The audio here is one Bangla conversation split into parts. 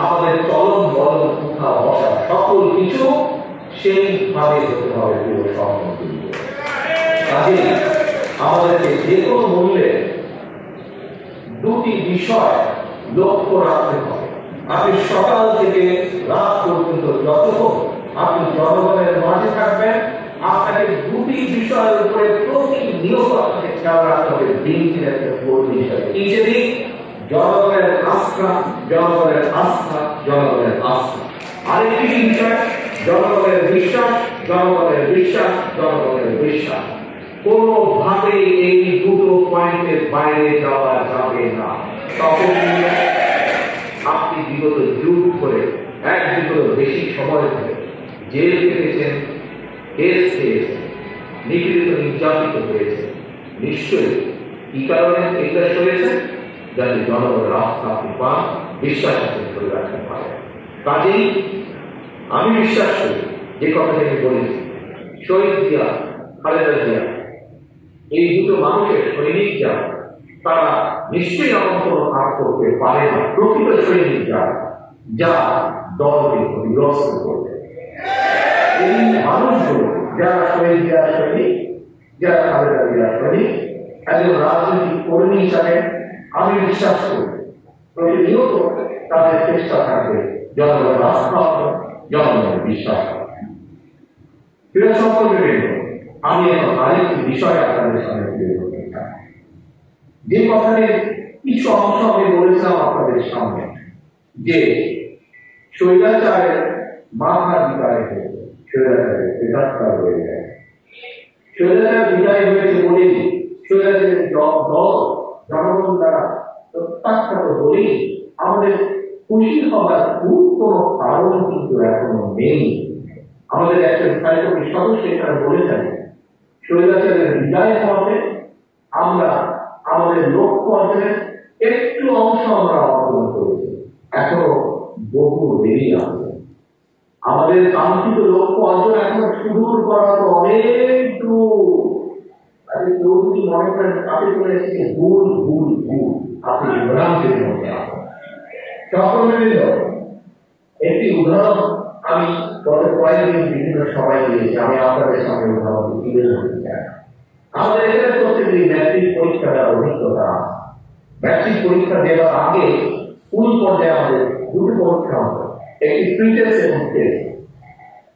আমাদের চলন বলন উঠা বসা সকল কিছু সেইভাবে হতে হবে পুরো সম্পূর্ণ। কাজে আমাদেরকে যে কোনো মূল্যে দুটি বিষয় লক্ষ্য রাখতে হবে। আপনি সকাল থেকে রাত পর্যন্ত যতক্ষণ আপনি জনগণের মাঝে থাকবেন, আপনাকে দুটি বিষয়ের উপরে প্রতিনিয়ত আপনাকে খেয়াল রাখতে হবে। দিনের একটা কর্মী হিসাবে কি যদি জনগণের আস্থা, জনগণের আস্থা, জনগণের আস্থা। আরেকটি বিষয় জনগণের বিশ্বাস, জনগণের বিশ্বাস, জনগণের বিশ্বাস। কোনোভাবে এই দুটো পয়েন্টের বাইরে যাওয়া যাবে না। তখন আপনি বিগত যুগ করে এক যুগের বেশি সময় ধরে জেল কেটেছেন, কেস পেয়েছেন, নিপীড়িত নির্যাতিত হয়েছে। নিশ্চয়ই কি কারণে এটা চলেছে? যাতে জনগণের আস্থা আপনি পান, বিশ্বাস আপনি ধরে রাখতে পারেন। কাজেই আমি বিশ্বাস করি যে কথাটি আমি বলেছি, শহীদ জিয়া, খালেদা জিয়া, এই দুটো মানুষের সৈনিক যা, তারা নিশ্চয়ই এমন কোনো কাজ করতে পারে না প্রকৃত সৈনিক যা দলকে ক্ষতিগ্রস্ত করবে। এই মানুষগুলো যারা শহীদ জিয়ার সৈনিক, যারা খালেদা জিয়ার সৈনিক, একজন রাজনৈতিক কর্মী হিসাবে আমি বিশ্বাস করি প্রতিনিয়ত তাদের চেষ্টা থাকবে জনগণের আস্থা, জনগণের বিশ্বাস। প্রিয় সহকর্মী, আমি এখন আরেকটি বিষয় আপনাদের সামনে তুলে ধরতে চাই। যে কথাটির কিছু অংশ আমি বলেছিলাম আপনাদের সামনে, যে স্বৈরাচারের মাথা বিদায় হয়েছে, স্বৈরাচারের প্রেতাত্মা হয়ে যায়। স্বৈরাচার বিদায় হয়েছে বলেই স্বৈরাচারের দল জনগণ দ্বারা প্রত্যাখ্যাত বলেই আমাদের খুশি হবার কোনো কারণ কিন্তু এখনো নেই। আমাদের একজন সাহিত্যিক সদস্য এখানে বলেছেন, স্বৈরাচারের বিদায় হওয়াতে আমরা আমাদের লক্ষ্য অর্জনের একটু অংশ আমরা অর্জন করেছি, এখনো বহু দেরি আছে। আমাদের কাঙ্ক্ষিত লক্ষ্য অর্জন এখনো সুদূর করা তো অনেক দূর। কেউ যদি মনে করেন আপনি চলে এসেছে ভুল ভুল ভুল, আপনি ভ্রান্তির মধ্যে আছেন। সকলের একটি উদাহরণ আমি গত কয়েকদিন বিভিন্ন সবাই দিয়েছি, আমি আপনাদের সামনে উদাহরণ তুলে ধরতে চাই। আমাদের এখানে প্রত্যেকদিন ম্যাট্রিক পরীক্ষা দেওয়ার অভিজ্ঞতা। ম্যাট্রিক পরীক্ষা দেওয়ার আগে স্কুল পর্যায়ে আমাদের দুটো পরীক্ষা হতো, একটি প্রিটেস্ট এবং টেস্ট।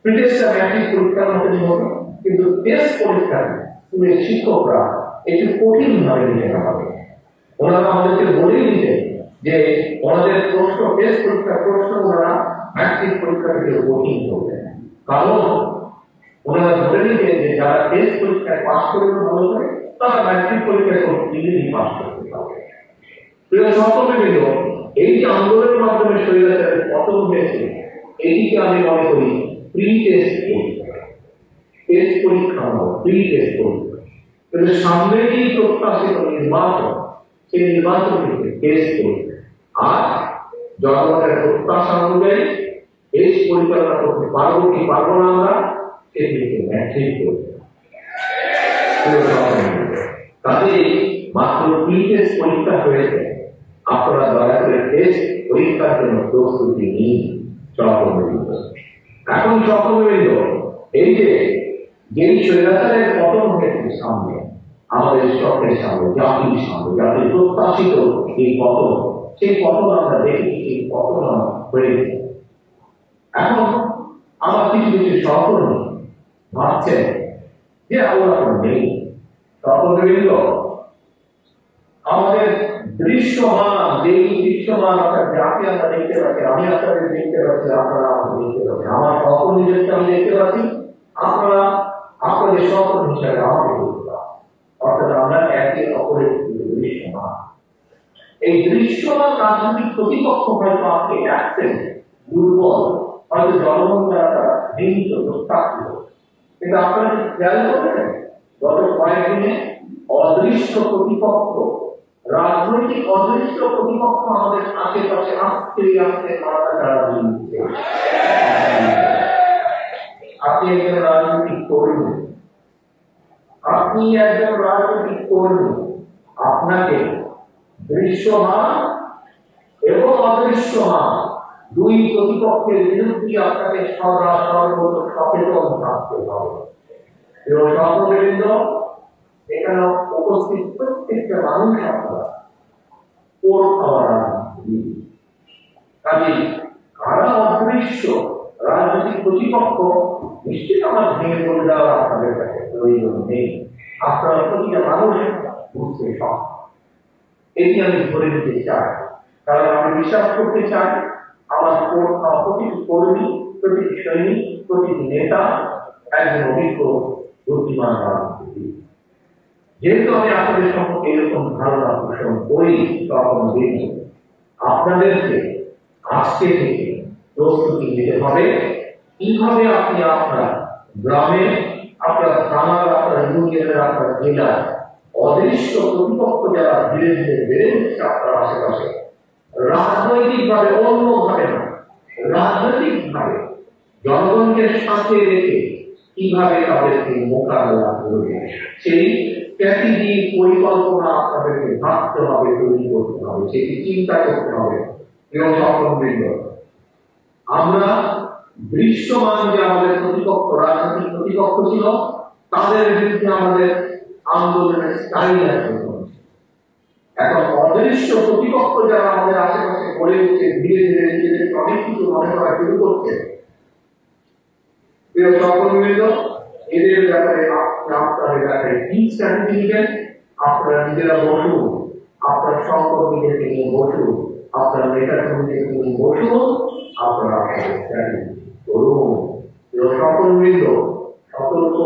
প্রিটেস্টটা ম্যাট্রিক পরীক্ষার মতনই হতো, কিন্তু টেস্ট পরীক্ষা স্কুলের শিক্ষকরা একটু কঠিন ভাবে নিতে হবে। ওনারা আমাদেরকে বলেই দিতেন যে ওনাদের প্রশ্ন, টেস্ট পরীক্ষার প্রশ্ন ওনারা ম্যাট্রিক পরীক্ষা থেকে কঠিন করবেন, কারণ ওনারা ধরে নিতেন যে যারা টেস্ট পরীক্ষায় পাস করবে ভালো করে, তারা ম্যাট্রিক পরীক্ষায় ইজিলি পাস করতে পারবে। প্রিয় সহকর্মী, এই যে আন্দোলনের মাধ্যমে স্বৈরাচারের পতন হয়েছে, এটিকে আমি মনে করি প্রি টেস্ট পরীক্ষা। টেস্ট পরীক্ষা নয়, প্রি টেস্ট পরীক্ষা। কিন্তু সামনে যে প্রত্যাশিত নির্বাচন, সেই নির্বাচন থেকে টেস্ট পরীক্ষা, আর জনগণের প্রত্যাশা অনুযায়ী টেস্ট পরিচালনা করতে পারবো কি পারবো না আমরা, সেদিকে ম্যাট্রিক পরীক্ষা। তাতে মাত্র প্রি টেস্ট পরীক্ষা হয়েছে, আপনারা দয়া করে টেস্ট পরীক্ষার জন্য প্রস্তুতি নিন। এখন সকলের এই যে যেই স্বৈরাচারের পতন হয়েছে সামনে, আমাদের সকলের সামনে, জাতির সামনে, জাতির প্রত্যাশিত এই পতন, সেই পতন আমরা দেখি, এই পতন হয়েছে। এখন আমার কিছু কিছু সহকর্মী ভাবছেন যে আমরা নেই। সকলের আমাদের দৃশ্যমান, যেই দৃশ্যমান অর্থাৎ যাকে আমরা দেখতে পাচ্ছি, আমি আপনাদের দেখতে পাচ্ছি, আপনারা আমাকে দেখতে পাচ্ছি, আমার সহকর্মীদেরকে আমি দেখতে পাচ্ছি, আপনারা আপনাদের সহকর্মী হিসাবে আমাকে দেখতে পাচ্ছি। অর্থাৎ আমরা একে অপরের দৃশ্যমান। এই দৃশ্যমান রাজনৈতিক প্রতিপক্ষ হয়তো আপনি আসছেন দুর্বল, হয়তো জনগণ দ্বারা তারা নিহিত প্রত্যাখ্যাত, কিন্তু আপনারা খেয়াল করবেন গত কয়েকদিনে অদৃশ্য প্রতিপক্ষ, রাজনৈতিক অদৃশ্য প্রতিপক্ষ আমাদের আশেপাশে আস্তে আস্তে মাথা চাড়া দিচ্ছে। আপনি একজন রাজনৈতিক কর্মী, আপনি একজন রাজনৈতিক কর্মী, আপনাকে দৃশ্যমান এবং অদৃশ্যমান দুই প্রতিপক্ষের বিরুদ্ধে আপনাকে সদা সর্বদা সচেতন থাকতে হবে। এবং সহকর্মীবৃন্দ, এখানে উপস্থিত প্রত্যেকটা মানুষ আপনারা কোর খাওয়ার কাজে কারা অদৃশ্য রাজনৈতিক প্রতিপক্ষ নিশ্চিত আমার ভেঙে পড়ে যাওয়া আপনাদের কাছে প্রয়োজন নেই। আপনারা প্রতিটা মানুষ বুঝতে সক্ষম, এটি আমি ধরে নিতে চাই। কারণ আমি বিশ্বাস করতে চাই আমার কোর খাওয়া প্রতিটি কর্মী, প্রতিটি সৈনিক, প্রতিটি নেতা একজন অভিজ্ঞ বুদ্ধিমান রাজনীতিবিদ। যেহেতু আমি আপনাদের সম্পর্কে এরকম ধারণা পোষণ করি, তখন দেখি আপনাদেরকে আজকে থেকে প্রস্তুতি নিতে হবে কিভাবে আপনি আপনার গ্রামে, আপনার থানার, আপনার ইউনিয়নের, আপনার জেলার অদৃশ্য প্রতিপক্ষ যারা ধীরে ধীরে বেড়ে উঠছে আপনার আশেপাশে, রাজনৈতিকভাবে অন্যভাবে না, রাজনৈতিকভাবে জনগণকে সাথে রেখে কিভাবে তাদেরকে মোকাবেলা করবে সেই স্ট্র্যাটেজি, পরিকল্পনা আপনাদেরকে ভাবতে হবে, তৈরি করতে হবে, সেটি চিন্তা করতে হবে। এবং সহকর্মীবৃন্দ, আমরা দৃশ্যমান যে আমাদের প্রতিপক্ষ, রাজনৈতিক প্রতিপক্ষ ছিল, তাদের বিরুদ্ধে আমাদের আন্দোলনের স্টাইল এখন অদৃশ্য প্রতিপক্ষ যারা আমাদের আশেপাশে গড়ে উঠছে, ধীরে ধীরে নিজেদেরকে অনেক কিছু মনে করা শুরু করছে। প্রিয় সহকর্মীবৃন্দ, এদের ব্যাপারে আপনাদের ব্যাপারে কি স্ট্র্যাটেজি নেবেন? আপনারা নিজেরা বসুন, আপনার সহকর্মীদেরকে নিয়ে বসুন, আপনার নেতা কর্মীদেরকে নিয়ে বসুন, আপনারা আপনাদের স্ট্র্যাটেজি করুন। প্রিয় সহকর্মীবৃন্দ, সতর্ক